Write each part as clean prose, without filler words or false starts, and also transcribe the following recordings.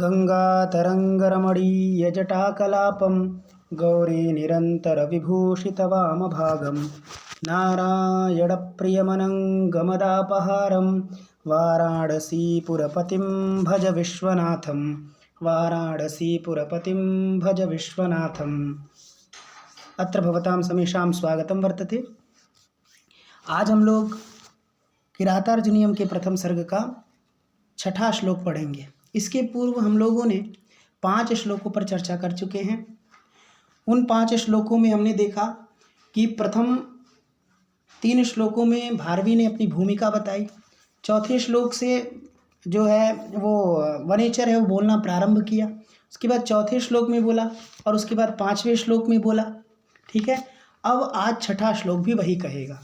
गङ्गातरङ्गरमणीयजटाकलापं गौरीनिरन्तरविभूषितवामभागं नारायणप्रियमनङ्गमदापहारं वाराणसीपुरपतिं भज विश्वनाथं वाराणसीपुरपतिं भज विश्वनाथम्। अत्र भवतां समेषां स्वागतं वर्तते। आज हम लोग किरातार्जुनीयम के प्रथम सर्ग का छठा श्लोक पढ़ेंगे। इसके पूर्व हम लोगों ने 5 श्लोकों पर चर्चा कर चुके हैं। उन 5 श्लोकों में हमने देखा कि प्रथम 3 श्लोकों में भारवी ने अपनी भूमिका बताई। चौथे श्लोक से जो है वो वनेचर है वो बोलना प्रारंभ किया। उसके बाद चौथे श्लोक में बोला और उसके बाद 5वें श्लोक में बोला। ठीक है, अब आज छठा श्लोक भी वही कहेगा।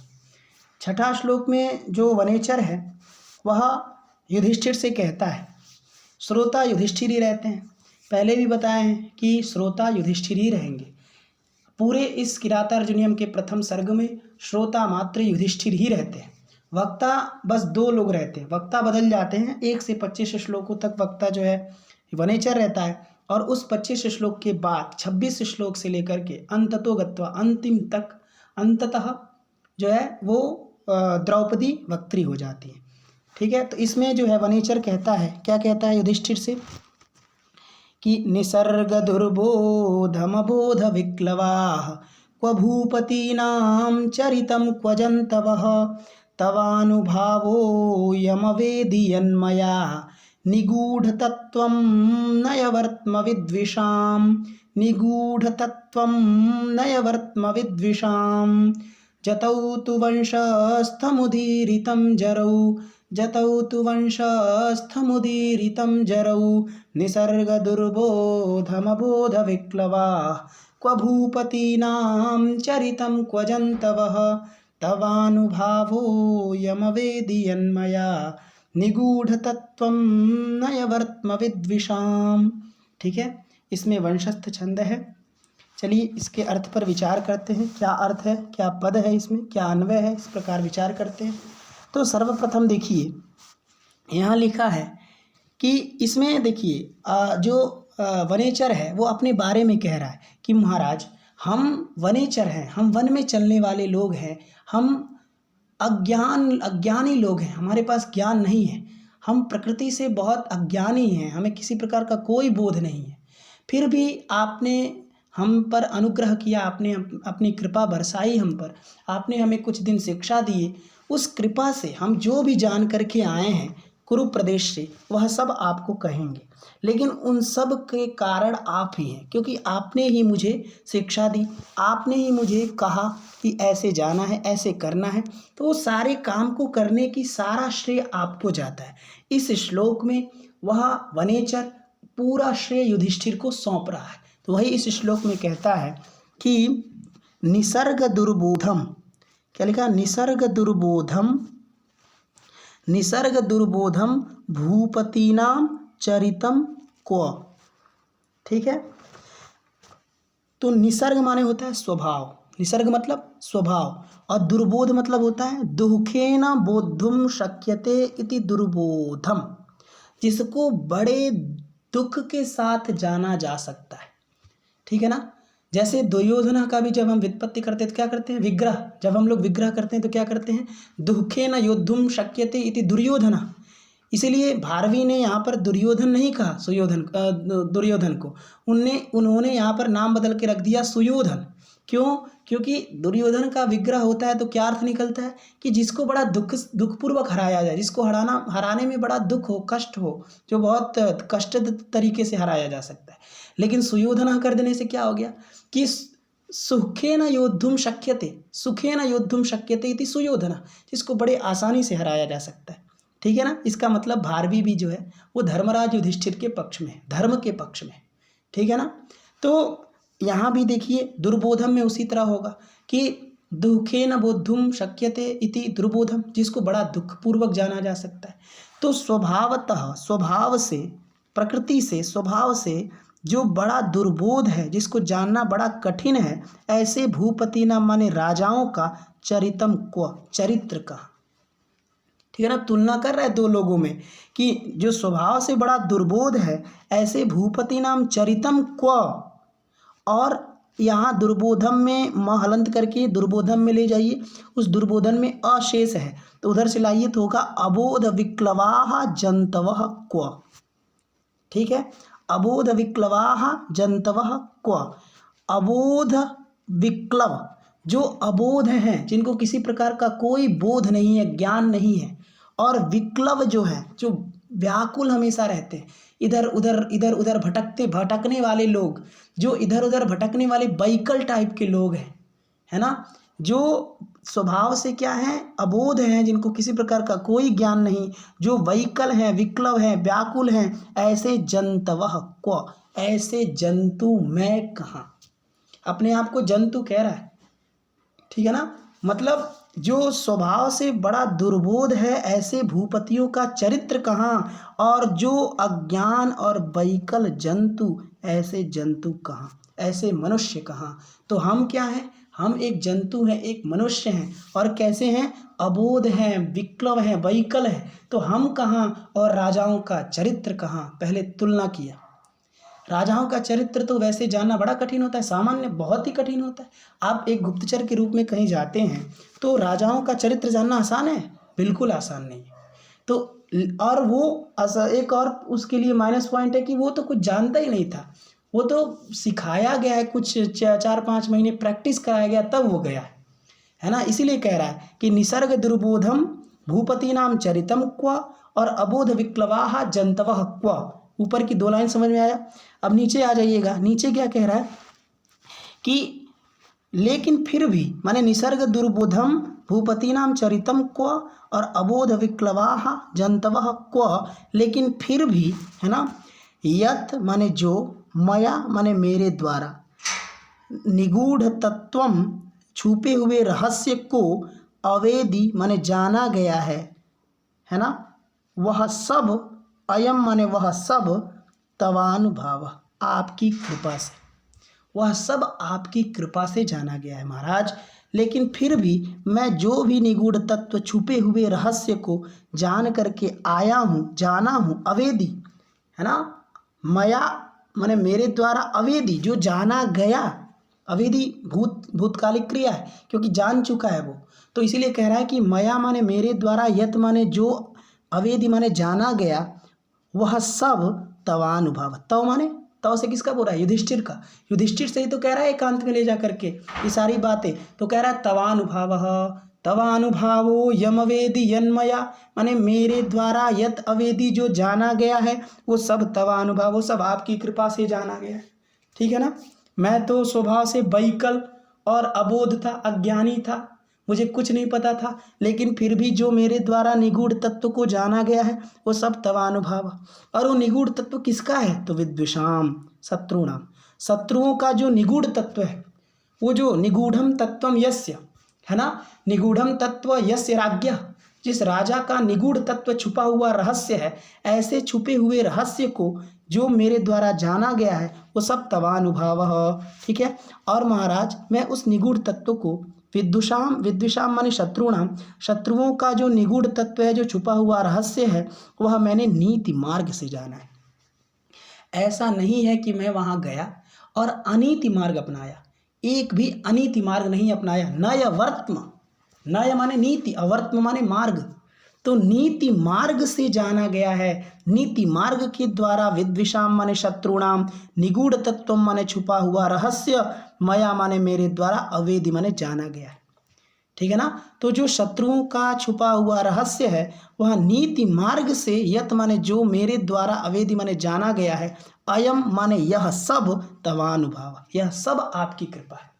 छठा श्लोक में जो वनेचर है वह युधिष्ठिर से कहता है। श्रोता युधिष्ठिर ही रहते हैं, पहले भी बताए हैं कि श्रोता युधिष्ठिर ही रहेंगे। पूरे इस किरातार्जुनीयम के प्रथम सर्ग में श्रोता मात्र युधिष्ठिर ही रहते हैं। वक्ता बस 2 लोग रहते हैं, वक्ता बदल जाते हैं। 1 से 25 श्लोकों तक वक्ता जो है वनेचर रहता है और उस 25 श्लोक के बाद 26 श्लोक से लेकर के अंततो गत्वा अंतिम तक अंततः जो है वो द्रौपदी वक्त्री हो जाती है। ठीक है, तो इसमें जो है वनेचर कहता है, क्या कहता है युधिष्ठिर से कि निसर्ग दुर्बोधमबोध विक्लवाः क्व भूपतीनां चरितं क्व जन्तवः तवानुभावो यमवेदियन्मया निगूढतत्त्वं नयवर्त्म विद्विषां निगूढतत्त्वं नयवर्त्म विद्विषां जतौ तु वंशस्थमुदीरितं जरौ जतौ तु वंशस्थमुदीरितं जरौ निसर्गदुर्बोधमबोधविक्लवाः क्व भूपतीनां चरितं क्व जन्तवः तवानुभावो यमवेदियन्मया निगूढतत्त्वं नयवर्त्म विद्विषां। ठीक है, इसमें वंशस्थ छंद है। चलिए इसके अर्थ पर विचार करते हैं। क्या अर्थ है, क्या पद है, इसमें क्या अन्वय है, इस प्रकार विचार करते हैं। तो सर्वप्रथम देखिए यहाँ लिखा है कि इसमें देखिए जो वनेचर है वो अपने बारे में कह रहा है कि महाराज हम वनेचर हैं, हम वन में चलने वाले लोग हैं, हम अज्ञानी लोग हैं, हमारे पास ज्ञान नहीं है, हम प्रकृति से बहुत अज्ञानी हैं, हमें किसी प्रकार का कोई बोध नहीं है। फिर भी आपने हम पर अनुग्रह किया, आपने अपनी कृपा बरसाई हम पर, आपने हमें कुछ दिन शिक्षा दिए। उस कृपा से हम जो भी जान करके आए हैं कुरु प्रदेश से वह सब आपको कहेंगे, लेकिन उन सब के कारण आप ही हैं, क्योंकि आपने ही मुझे शिक्षा दी, आपने ही मुझे कहा कि ऐसे जाना है, ऐसे करना है। तो वो सारे काम को करने की सारा श्रेय आपको जाता है। इस श्लोक में वह वनेचर पूरा श्रेय युधिष्ठिर को सौंप रहा है। तो वही इस श्लोक में कहता है कि निसर्ग दुर्बोधम, क्या लिखा, निसर्ग दुर्बोधम भूपतीनां चरितम क्व। ठीक है, तो निसर्ग माने होता है स्वभाव, निसर्ग मतलब स्वभाव, और दुर्बोध मतलब होता है दुखेन बोद्धुम शक्यते इति दुर्बोधम, जिसको बड़े दुख के साथ जाना जा सकता है। ठीक है ना, जैसे दुर्योधन का भी जब हम व्युत्पत्ति करते हैं तो क्या करते हैं, विग्रह, जब हम लोग विग्रह करते हैं तो क्या करते हैं, दुखेन योद्धुम शक्यते इति दुर्योधन। इसीलिए भारवी ने यहाँ पर दुर्योधन नहीं कहा दुर्योधन को, उन्होंने यहाँ पर नाम बदल के रख दिया सुयोधन। क्यों? क्योंकि दुर्योधन का विग्रह होता है तो क्या अर्थ निकलता है कि जिसको बड़ा दुखपूर्वक हराया जाए, जिसको हराने में बड़ा दुख हो, कष्ट हो, जो बहुत कष्ट तरीके से हराया जा सकता है। लेकिन सुयोधन कर देने से क्या हो गया कि सुखेन योद्धुम शक्यते इति सुयोधन, जिसको बड़े आसानी से हराया जा सकता है। ठीक है ना, इसका मतलब भारवी भी जो है वो धर्मराज युधिष्ठिर के पक्ष में, धर्म के पक्ष में। ठीक है ना, तो यहाँ भी देखिए दुर्बोधम में उसी तरह होगा कि दुखेन बोद्धुम शक्यते इति दुर्बोधम, जिसको बड़ा दुखपूर्वक जाना जा सकता है। तो स्वभावतः, स्वभाव से, प्रकृति से, स्वभाव से जो बड़ा दुर्बोध है, जिसको जानना बड़ा कठिन है, ऐसे भूपति नाम माने राजाओं का चरितम क्व, चरित्र का। ठीक है ना, तुलना कर रहा है दो लोगों में कि जो स्वभाव से बड़ा दुर्बोध है ऐसे भूपति नाम चरितम क्व, और यहाँ दुर्बोधम में म हलंत करके दुर्बोधम में ले जाइए, उस दुर्बोधन में अशेष है तो उधर से लाइए तो होगा अबोध विक्लवाः जंतवः क्व। ठीक है, अबोध विक्लवाः जंतवः क्व। अबोध विक्लव, जो अबोध हैं, जिनको किसी प्रकार का कोई बोध नहीं है, ज्ञान नहीं है, और विक्लव जो है, जो व्याकुल हमेशा रहते हैं, इधर उधर भटकने वाले लोग, जो इधर उधर भटकने वाले बाइकल टाइप के लोग हैं, है ना, जो स्वभाव से क्या है, अबोध हैं, जिनको किसी प्रकार का कोई ज्ञान नहीं, जो वैकल हैं, विक्लव हैं, व्याकुल हैं, ऐसे जंतवः क्व, ऐसे जंतु मैं कहाँ। अपने आप को जंतु कह रहा है, ठीक है ना, मतलब जो स्वभाव से बड़ा दुर्बोध है ऐसे भूपतियों का चरित्र कहाँ, और जो अज्ञान और वैकल जंतु ऐसे जंतु कहाँ, ऐसे मनुष्य कहाँ। तो हम क्या हैं, हम एक जंतु हैं, एक मनुष्य हैं, और कैसे हैं, अबोध हैं, विक्लव हैं, वैकल हैं, तो हम कहाँ और राजाओं का चरित्र कहाँ। पहले तुलना किया। राजाओं का चरित्र तो वैसे जानना बड़ा कठिन होता है, सामान्य बहुत ही कठिन होता है। आप एक गुप्तचर के रूप में कहीं जाते हैं तो राजाओं का चरित्र जानना आसान है, बिल्कुल आसान नहीं है। तो और वो एक और उसके लिए माइनस पॉइंट है कि वो तो कुछ जानता ही नहीं था, वो तो सिखाया गया है, कुछ 4-5 महीने प्रैक्टिस कराया गया तब वो गया है ना। इसीलिए कह रहा है कि निसर्ग दुर्बोधम भूपति नाम चरितम क्व और अबोध विक्लवाः जंतवः क्व। ऊपर की 2 लाइन समझ में आया। अब नीचे आ जाइएगा, नीचे क्या कह रहा है कि लेकिन फिर भी, माने निसर्ग दुर्बोधम भूपति नाम चरितम क्व और अबोध विक्लवाः जंतवः क्व, लेकिन फिर भी, है ना, यत माने जो, मया माने मेरे द्वारा, निगूढ़ तत्वम छुपे हुए रहस्य को, अवेदी माने जाना गया है ना, वह सब, अयम माने वह सब, तवानुभाव आपकी कृपा से, वह सब आपकी कृपा से जाना गया है महाराज। लेकिन फिर भी मैं जो भी निगूढ़ तत्व, छुपे हुए रहस्य को जान करके आया हूँ, जाना हूँ, अवेदी, है ना, मया माने मेरे द्वारा, अवेदी जो जाना गया, अवेदी भूतकालिक क्रिया है क्योंकि जान चुका है वो, तो इसीलिए कह रहा है कि मया माने मेरे द्वारा, यत माने जो, अवेदी माने जाना गया, वह सब तवानुभाव, तव माने तव से किसका बोल रहा है, युधिष्ठिर का, युधिष्ठिर से ही तो कह रहा है एकांत में ले जा करके ये सारी बातें, तो कह रहा है तवानुभावः, तवानुभावो यमवेदी यन्मया, माने मेरे द्वारा, यत अवेदी जो जाना गया है, वो सब तवानुभाव, वो सब आपकी कृपा से जाना गया है। ठीक है ना, मैं तो स्वभाव से वैकल और अबोध था, अज्ञानी था, मुझे कुछ नहीं पता था, लेकिन फिर भी जो मेरे द्वारा निगूढ़ तत्व को जाना गया है वो सब तवानुभाव। और वो निगूढ़ तत्व किसका है, तो विद्विषाम शत्रुणाम, शत्रुओं का जो निगूढ़ तत्व है, वो जो निगूढ़म तत्वम यस्य, है ना, निगूढ़म तत्व यस्य राज्ञः, जिस राजा का निगूढ़ तत्व छुपा हुआ रहस्य है, ऐसे छुपे हुए रहस्य को जो मेरे द्वारा जाना गया है वो सब तवानुभाव। ठीक है, और महाराज मैं उस निगूढ़ तत्व को, विद्विषाम माने शत्रुणाम, शत्रुओं का जो निगूढ़ तत्व है, जो छुपा हुआ रहस्य है, वह मैंने नीति मार्ग से जाना है। ऐसा नहीं है कि मैं वहाँ गया और अनीति मार्ग अपनाया, एक भी अनीति मार्ग नहीं अपनाया। नय वर्त्म, नय माने नीति, अवर्त्म माने मार्ग, तो नीति मार्ग से जाना गया है। नीति मार्ग के द्वारा विद्विषाम माने शत्रुणाम, निगूढ़ तत्व माने छुपा हुआ रहस्य, मया माने मेरे द्वारा, अवेदी माने जाना गया है। ठीक है ना, तो जो शत्रुओं का छुपा हुआ रहस्य है वह नीति मार्ग से, यत माने जो मेरे द्वारा, अवेदी माने जाना गया है, अयम माने यह सब, तवानुभाव यह सब आपकी कृपा है,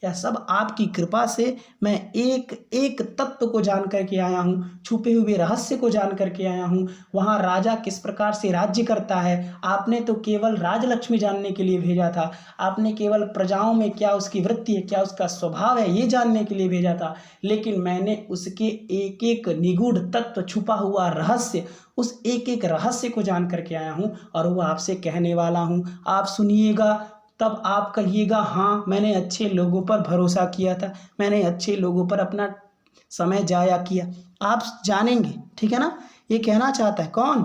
यह सब आपकी कृपा से मैं एक एक तत्व को जान करके आया हूँ, छुपे हुए रहस्य को जान करके आया हूँ। वहाँ राजा किस प्रकार से राज्य करता है, आपने तो केवल राजलक्ष्मी जानने के लिए भेजा था, आपने केवल प्रजाओं में क्या उसकी वृत्ति है, क्या उसका स्वभाव है, ये जानने के लिए भेजा था, लेकिन मैंने उसके एक एक निगूढ़ तत्व, छुपा हुआ रहस्य, उस एक एक रहस्य को जान करके आया हूँ और वो आपसे कहने वाला हूँ। आप सुनिएगा तब आप कहिएगा हाँ मैंने अच्छे लोगों पर भरोसा किया था, मैंने अच्छे लोगों पर अपना समय जाया किया। आप जानेंगे, ठीक है ना। ये कहना चाहता है कौन,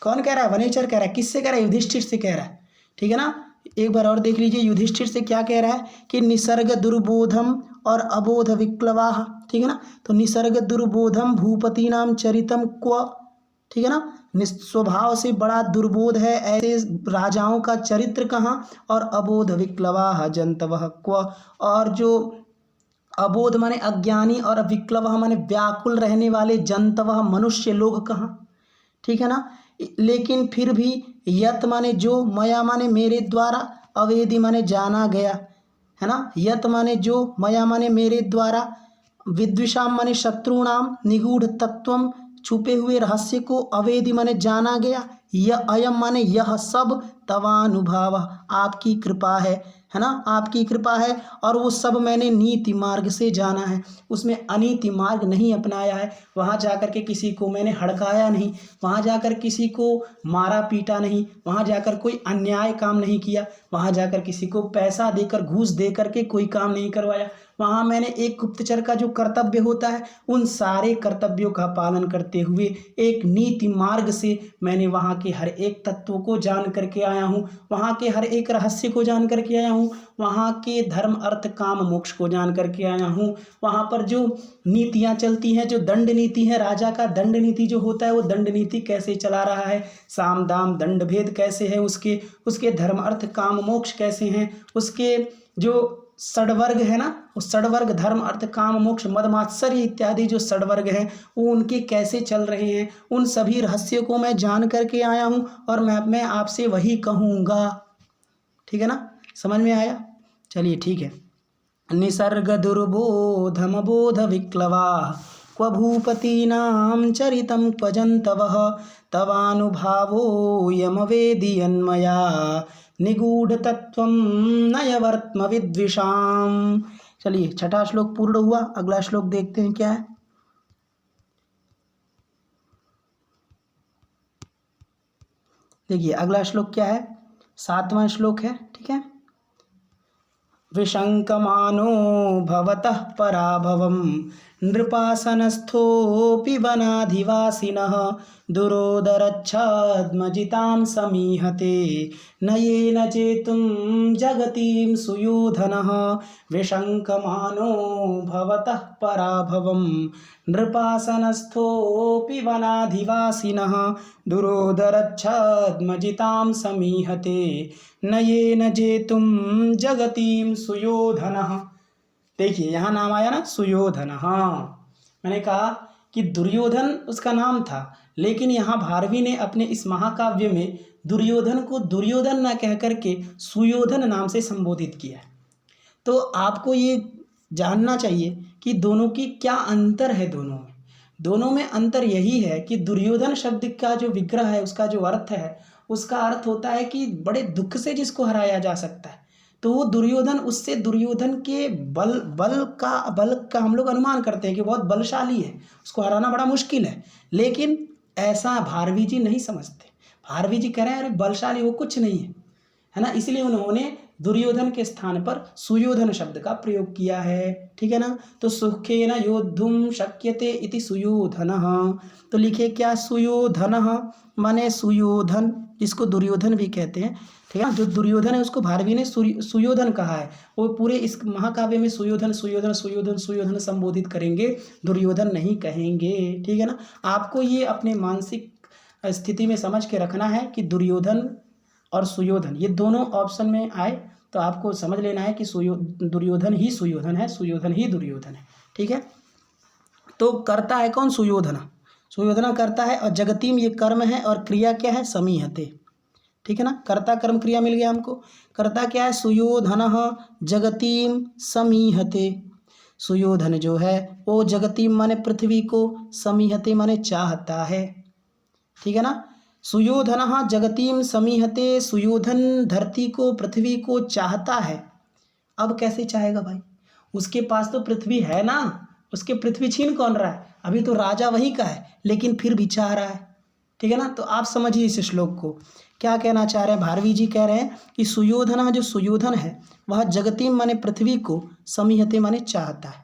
कौन कह रहा है, वनेचर कह रहा है। किससे कह रहा है, युधिष्ठिर से कह रहा है, ठीक है ना। एक बार और देख लीजिए युधिष्ठिर से क्या कह रहा है कि निसर्ग दुर्बोधम और अबोध विक्लवा, ठीक है ना। तो निसर्ग दुर्बोधम भूपति नाम चरितम क्व, ठीक है ना। स्वभाव से बड़ा दुर्बोध है ऐसे राजाओं का चरित्र कहाँ, और अबोध विक्लवा जंतवः क्व, और जो अबोध माने अज्ञानी और विक्लव माने व्याकुल रहने वाले जंतवः मनुष्य लोग कहाँ, ठीक है ना। लेकिन फिर भी यत माने जो, मया माने मेरे द्वारा, अवेदी माने जाना गया, है ना। यत माने जो, मया माने मेरे द्वारा, विद्विषाम माने शत्रुणाम, निगूढ़ तत्वम छुपे हुए रहस्य को, अवेदी माने जाना गया, यह अयम माने यह सब, तवानुभाव आपकी कृपा है ना, आपकी कृपा है। और वो सब मैंने नीति मार्ग से जाना है, उसमें अनीति मार्ग नहीं अपनाया है। वहाँ जाकर के किसी को मैंने हड़काया नहीं, वहाँ जाकर किसी को मारा पीटा नहीं, वहाँ जाकर कोई अन्याय काम नहीं किया, वहाँ जाकर किसी को पैसा देकर घूस दे करके कोई काम नहीं करवाया। वहाँ मैंने एक गुप्तचर का जो कर्तव्य होता है उन सारे कर्तव्यों का पालन करते हुए एक नीति मार्ग से मैंने वहाँ के हर एक तत्व को जान करके आया हूँ, वहाँ के हर एक रहस्य को जान करके आया हूँ, वहाँ के धर्म अर्थ काम मोक्ष को जान करके आया हूँ। वहाँ पर जो नीतियाँ चलती हैं, जो दंड नीति है, राजा का दंड नीति जो होता है वो दंड नीति कैसे चला रहा है, साम दाम दंड भेद कैसे है, उसके धर्म अर्थ काम मोक्ष कैसे हैं, उसके जो षडवर्ग है ना, वो षडवर्ग धर्म अर्थ काम मोक्ष मद मात्सर्य इत्यादि जो षडवर्ग हैं वो उनके कैसे चल रहे हैं, उन सभी रहस्यों को मैं जान करके आया हूँ और मैं आपसे वही कहूँगा, ठीक है ना। समझ में आया, चलिए ठीक है। निसर्ग दुर्बोधम बोध विक्लवा क्व भूपतीनां चरितं क्व जन्तवः तवानुभावो यमवेदियन्मया निगूढ़ तत्वं नयवर्त्म विद्विषाम्। चलिए छठा श्लोक पूर्ण हुआ, अगला श्लोक देखते हैं क्या है। देखिए अगला श्लोक क्या है, 7वां श्लोक है, ठीक है। विशंकमानो भवतः पराभवं नृपासनस्थोऽपि वनाधिवासिनः दुरोदरच्छद्मजितां समीहते न येन चेतुं जगतीं सुयोधनः। विशंकमानो भवतः पराभवं नृपासनस्थोऽपि वनाधिवासिनः दुरोदरच्छद्मजितां समीहते न येन जेतुं जगतीं सुयोधनः। देखिए यहाँ नाम आया ना सुयोधन, हाँ मैंने कहा कि दुर्योधन उसका नाम था, लेकिन यहाँ भारवी ने अपने इस महाकाव्य में दुर्योधन को दुर्योधन न कह करके सुयोधन नाम से संबोधित किया है। तो आपको ये जानना चाहिए कि दोनों की क्या अंतर है। दोनों में अंतर यही है कि दुर्योधन शब्द का जो विग्रह है, उसका जो अर्थ है, उसका अर्थ होता है कि बड़े दुख से जिसको हराया जा सकता है। तो वो दुर्योधन, उससे दुर्योधन के बल का हम लोग अनुमान करते हैं कि बहुत बलशाली है, उसको हराना बड़ा मुश्किल है। लेकिन ऐसा भारवी जी नहीं समझते। भारवी जी कह रहे हैं अरे बलशाली वो कुछ नहीं है ना। इसलिए उन्होंने दुर्योधन के स्थान पर सुयोधन शब्द का प्रयोग किया है, ठीक है ना। तो सुखेन योद्धुम शक्यते इति सुयोधनः। तो लिखे क्या, सुयोधनः माने सुयोधन, जिसको दुर्योधन भी कहते हैं, ठीक है। जो दुर्योधन है उसको भारवी ने सुयोधन कहा है। वो पूरे इस महाकाव्य में सुयोधन सुयोधन सुयोधन सुयोधन संबोधित करेंगे, दुर्योधन नहीं कहेंगे, ठीक है ना। आपको ये अपने मानसिक स्थिति में समझ के रखना है कि दुर्योधन और सुयोधन ये दोनों ऑप्शन में आए तो आपको समझ लेना है कि दुर्योधन ही सुयोधन है, सुयोधन ही दुर्योधन है, ठीक है। तो करता है कौन, सुयोधना करता है, और जगतीम ये कर्म है, और क्रिया क्या है, समीहते, ठीक है ना। कर्ता कर्म क्रिया मिल गया हमको। कर्ता क्या है, सुयोधनः जगतीम समीहते। सुयोधन जो है वो जगतीम माने पृथ्वी को, समीहते माने चाहता है, ठीक है ना। सुयोधनः जगतीम समीहते, सुयोधन धरती को, पृथ्वी को चाहता है। अब कैसे चाहेगा भाई, उसके पास तो पृथ्वी है ना, उसके पृथ्वी छीन कौन रहा है, अभी तो राजा वही का है, लेकिन फिर भी चाह रहा है, ठीक है ना। तो आप समझिए इस श्लोक को क्या कहना चाह रहे हैं। भारवी जी कह रहे हैं कि सुयोधन जो सुयोधन है वह जगतीम माने पृथ्वी को, समीहते माने चाहता है,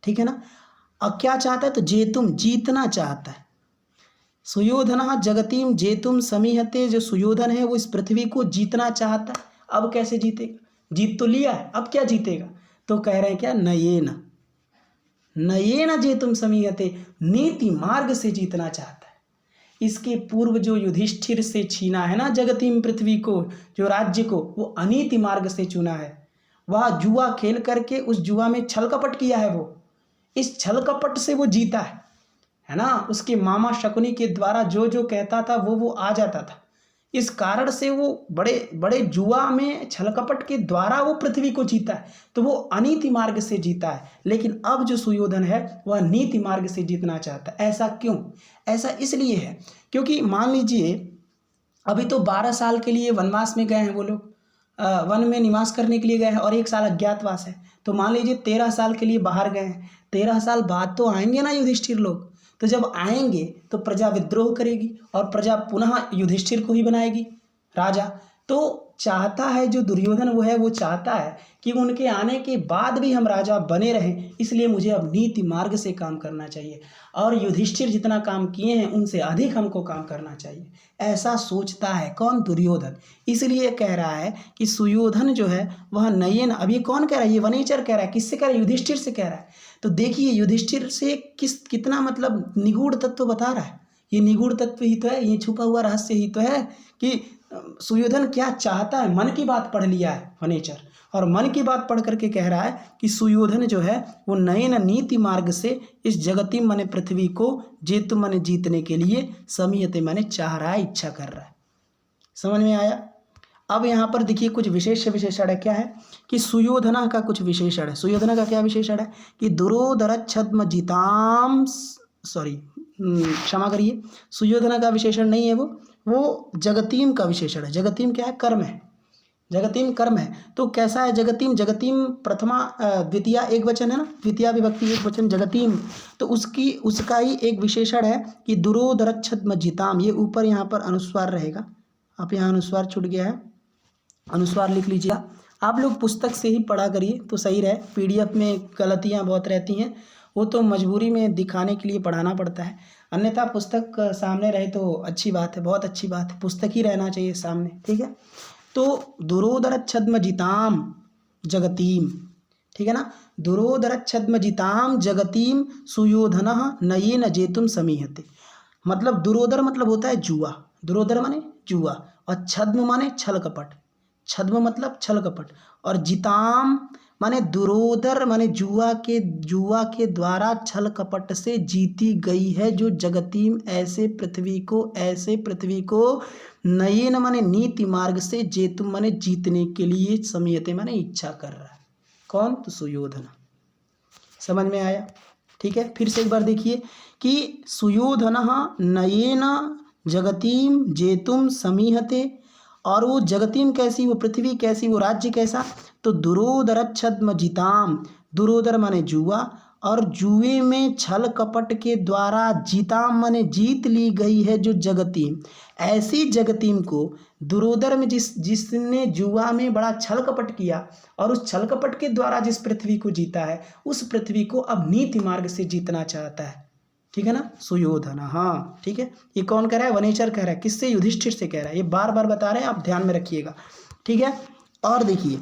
ठीक है ना। अब क्या चाहता है, तो जेतुम जीतना चाहता है। सुयोधन जगतीम जेतुम समीहते, जो सुयोधन है वो इस पृथ्वी को जीतना चाहता है। अब कैसे जीतेगा, जीत तो लिया है, अब क्या जीतेगा, तो कह रहे हैं क्या, नयेन नयेन जेतुम समीहते, नीति मार्ग से जीतना चाहता है। इसके पूर्व जो युधिष्ठिर से छीना है ना जगतीम पृथ्वी को, जो राज्य को, वो अनीति मार्ग से चुना है। वह जुआ खेल करके उस जुआ में छल कपट किया है, वो इस छल कपट से वो जीता है ना। उसके मामा शकुनी के द्वारा जो जो कहता था वो आ जाता था। इस कारण से वो बड़े बड़े जुआ में छल कपट के द्वारा वो पृथ्वी को जीता है, तो वो अनीति मार्ग से जीता है। लेकिन अब जो सुयोधन है वह नीति मार्ग से जीतना चाहता है। ऐसा क्यों, ऐसा इसलिए है क्योंकि मान लीजिए अभी तो 12 साल के लिए वनवास में गए हैं वो लोग, वन में निवास करने के लिए गए हैं, और 1 साल अज्ञातवास है। तो मान लीजिए 13 साल के लिए बाहर गए हैं, 13 साल बाद तो आएंगे ना युधिष्ठिर लोग। तो जब आएंगे तो प्रजा विद्रोह करेगी और प्रजा पुनः युधिष्ठिर को ही बनाएगी राजा। तो चाहता है जो दुर्योधन वो चाहता है कि उनके आने के बाद भी हम राजा बने रहें, इसलिए मुझे अब नीति मार्ग से काम करना चाहिए, और युधिष्ठिर जितना काम किए हैं उनसे अधिक हमको काम करना चाहिए। ऐसा सोचता है कौन, दुर्योधन। इसलिए कह रहा है कि सुयोधन जो है वह नयन, अभी कौन कह रहा है, ये वनेचर कह रहा है। किससे कह रहा है, युधिष्ठिर से कह रहा है। तो देखिए युधिष्ठिर से कितना मतलब निगूढ़ तत्व बता रहा है। ये निगूढ़ तत्व ही तो है, ये छुपा हुआ रहस्य ही तो है कि सुयोधन क्या चाहता है। मन की बात पढ़ लिया है वनेचर, और मन की बात पढ़ करके कह रहा है कि सुयोधन जो है वो नयन नीति मार्ग से इस जगती माने पृथ्वी को जेतु माने जीतने के लिए समीयते माने चाह रहा है, इच्छा कर रहा है। समझ में आया। अब यहाँ पर देखिए कुछ विशेषण है। क्या है कि सुयोधना का कुछ विशेषण है। सुयोधना का क्या विशेषण है कि दुरोदरच्छद्म जिताम, सॉरी क्षमा करिए, सुयोधना का विशेषण नहीं है वो जगतीम का विशेषण है। जगतीम क्या है, कर्म है। जगतीम कर्म है। तो कैसा है जगतीम, जगतीम प्रथमा द्वितीया एक वचन है ना, द्वितीया विभक्ति एक वचन जगतीम। तो उसका ही एक विशेषण है कि दुरोदरच्छद्म जिताम। ये ऊपर यहाँ पर अनुस्वार रहेगा, आप यहाँ अनुस्वार छूट गया है, अनुस्वार लिख लीजिएगा। आप लोग पुस्तक से ही पढ़ा करिए तो सही रहे, पीडीएफ में गलतियाँ बहुत रहती हैं, वो तो मजबूरी में दिखाने के लिए पढ़ाना पड़ता है। अन्यथा पुस्तक सामने रहे तो अच्छी बात है, बहुत अच्छी बात है, पुस्तक ही रहना चाहिए सामने, ठीक है। तो दुरोदरच्छद्म जिताम जगतीम, ठीक है ना, दुरोदरच्छद्म जिताम जगतीम सुयोधनः नयेन जेतुम समीहते। मतलब दुरोदर मतलब होता है जुआ, दुरोदर माने जुआ, और छद्म माने छल कपट, छद्म मतलब छल कपट, और जिताम माने दुरोदर माने जुआ के द्वारा छल कपट से जीती गई है जो जगतीम, ऐसे पृथ्वी को नयेन माने नीति मार्ग से जेतुम माने जीतने के लिए समीयते माने इच्छा कर रहा है। कौन, तो सुयोधन। समझ में आया, ठीक है। फिर से एक बार देखिए कि सुयोधनः नयेन जगतीम जेतुम समीहते, और वो जगतीम कैसी, वो पृथ्वी कैसी, वो राज्य कैसा, तो दुरोदरच्छद्म जिताम, दुरोदर माने जुआ, और जुए में छल कपट के द्वारा जिताम माने जीत ली गई है जो जगतीम, ऐसी जगतीम को दुरोदर में जिसने जुआ में बड़ा छल कपट किया और उस छल कपट के द्वारा जिस पृथ्वी को जीता है, उस पृथ्वी को अब नीति मार्ग से जीतना चाहता है, ठीक है ना, सुयोधन। हाँ ठीक है, ये कौन कह रहा है, वनेचर कह रहा है। किससे, युधिष्ठिर से कह रहा है, ये बार बार बता रहे हैं, आप ध्यान में रखिएगा, ठीक है। और देखिए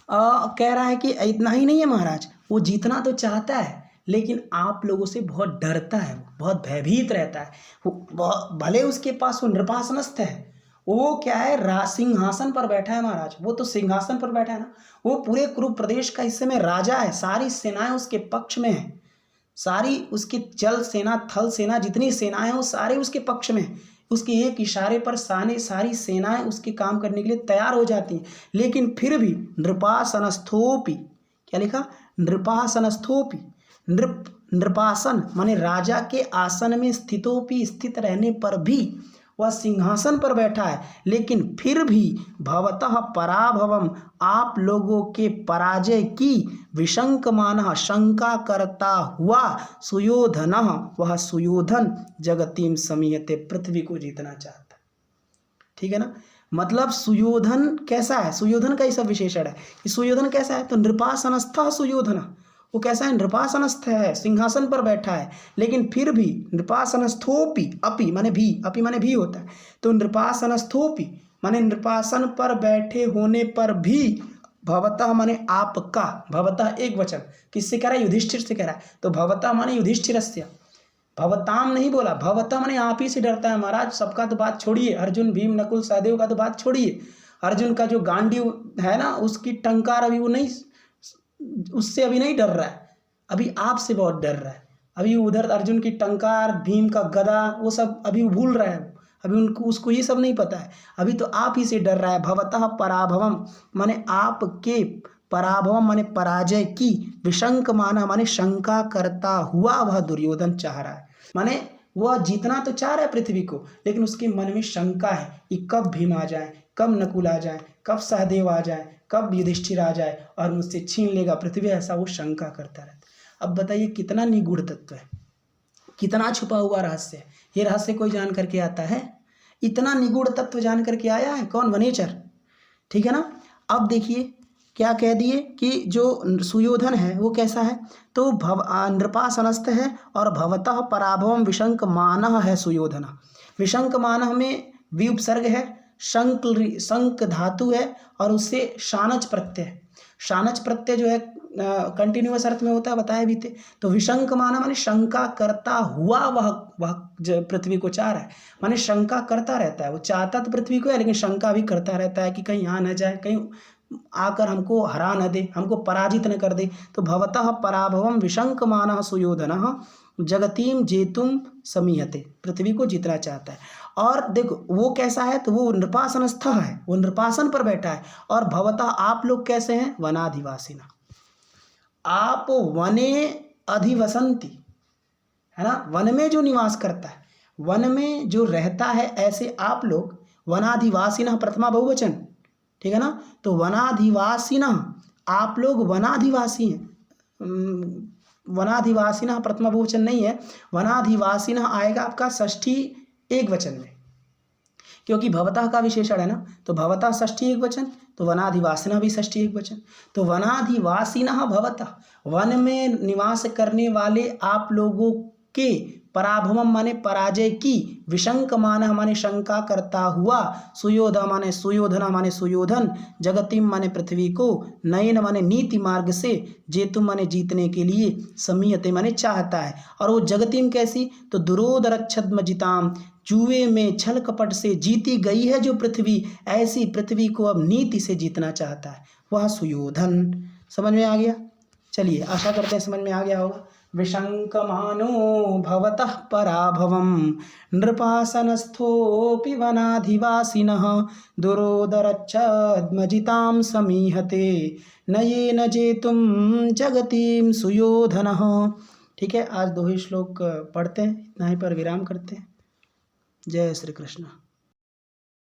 कह रहा है कि इतना ही नहीं है महाराज, वो जीतना तो चाहता है लेकिन आप लोगों से बहुत डरता है, वो बहुत भयभीत रहता है। वो भले उसके पास वो नृपासनस्थ है, वो क्या है, सिंहासन पर बैठा है महाराज, वो तो सिंहासन पर बैठा है ना, वो पूरे कुरु प्रदेश का इस समय राजा है, सारी सेनाएं उसके पक्ष में है, सारी उसकी जल सेना थल सेना जितनी सेनाएं हैं वो सारे उसके पक्ष में हैं। उसके एक इशारे पर सारी सेनाएं उसके काम करने के लिए तैयार हो जाती हैं। लेकिन फिर भी नृपासनस्थोपि, क्या लिखा, नृपासनस्थोपि, नृपासन माने राजा के आसन में स्थितोपि, स्थित रहने पर भी वह सिंहासन पर बैठा है, लेकिन फिर भी भवतः पराभवम, आप लोगों के पराजय की विशंकमानः, शंका करता हुआ सुयोधनः, वह सुयोधन जगतीम समीहते, पृथ्वी को जीतना चाहता है, ठीक है ना। मतलब सुयोधन कैसा है, सुयोधन का ही सब विशेषण है कि सुयोधन कैसा है, तो नृपासनस्थ सुयोधन, वो कैसा है, नृपासनस्थ है, सिंहासन पर बैठा है, लेकिन फिर भी नृपासनस्थोपि, अपि माने भी, अपि माने भी होता है, तो नृपासनस्थोपि माने नृपासन पर बैठे होने पर भी, भवतः माने आपका, भवतः एक वचन किससे कह रहा है, युधिष्ठिर से कह रहा है, तो भवतः माने युधिष्ठिरस्य, भवताम नहीं बोला, भवतः माने आप ही से डरता है महाराज, सबका तो बात छोड़िए, अर्जुन भीम नकुल सहदेव का तो बात छोड़िए, अर्जुन का जो गांडीव है ना, उसकी टंकार अभी वो नहीं, उससे अभी नहीं डर रहा है, अभी आपसे बहुत डर रहा है, अभी उधर अर्जुन की टंकार, भीम का गदा, वो सब अभी वो भूल रहा है, अभी उनको उसको ये सब नहीं पता है, अभी तो आप ही से डर रहा है। भवतः पराभवम माने आपके, पराभवम माने पराजय की, विशंक माना माने शंका करता हुआ वह दुर्योधन चाह रहा है, माने वह जीतना तो चाह रहा है पृथ्वी को, लेकिन उसके मन में शंका है कि कब भीम आ जाए, कब नकुल आ जाए, कब सहदेव आ जाए, कब युधिष्ठिर आ जाए और मुझसे छीन लेगा पृथ्वी, ऐसा वो शंका करता रहता है। अब बताइए कितना निगूढ़ तत्व है, कितना छुपा हुआ रहस्य है, ये रहस्य कोई जान करके आता है, इतना निगूढ़ तत्व जान करके आया है कौन, वनेचर, ठीक है ना। अब देखिए क्या कह दिए कि जो सुयोधन है वो कैसा है, तो नृपासनस्थ है और भवतः पराभवम विशंक मानः है सुयोधन, विशंक मानः में विउपसर्ग है, शंक धातु है और उससे शानच प्रत्यय, शानच प्रत्यय जो है कंटिन्यूअस अर्थ में होता है, बताए भी थे, तो विशंक माना माने शंका करता हुआ वह पृथ्वी को चाह रहा है, माने शंका करता रहता है, वो चाहता तो पृथ्वी को है, लेकिन शंका भी करता रहता है कि कहीं आ न जाए, कहीं आकर हमको हरा न दे, हमको पराजित न कर दे। तो भवतः पराभवम विशंक मानः सुयोधनः जगतीम जेतुम समीहते, पृथ्वी को जीतना चाहता है। और देखो वो कैसा है, तो वो नृपासनस्थ है, वो नृपासन पर बैठा है, और भवतः आप लोग कैसे हैं, वनाधिवासिना, आप वने अधिवसंती, है ना, वन में जो निवास करता है, वन में जो रहता है, ऐसे आप लोग वनाधिवासिना, प्रथमा बहुवचन, ठीक है ना, तो वनाधिवासिना, आप लोग वनाधिवासी हैं, वनाधिवासिना प्रथमा बहुवचन नहीं है, वनाधिवासिना आएगा आपका षष्ठी एक वचन में, क्योंकि भवतः का विशेषण है ना, तो भवतः षष्ठी एक वचन, तो वनाधिवासिना भी षष्ठी एक वचन, तो वनाधिवासिना भवतः, वन में निवास करने वाले आप लोगों के, पराभवम माने पराजय की, विशंक माना माने शंका करता हुआ, सुयोधा माने सुयोधना माने सुयोधन, जगतिम माने पृथ्वी को, नयन माने नीति मार्ग से, जेतुम माने जीतने के लिए, समीयते माने चाहता है, और वो जगतिम कैसी, तो दुरोदरच्छद्मजिताम, जुए में छल कपट से जीती गई है जो पृथ्वी, ऐसी पृथ्वी को अब नीति से जीतना चाहता है वह सुयोधन। समझ में आ गया, चलिए आशा करते हैं समझ में आ गया होगा। विशंकमानो भवतः पराभवम नृपासनस्थोऽपि वनाधिवासिनः दुरोदरच्छद्मजितां समीहते नयेन जेतुं जगतीं सुयोधनः। ठीक है, आज 2 ही श्लोक पढ़ते हैं, इतना ही पर विराम करते हैं। जय श्री कृष्ण।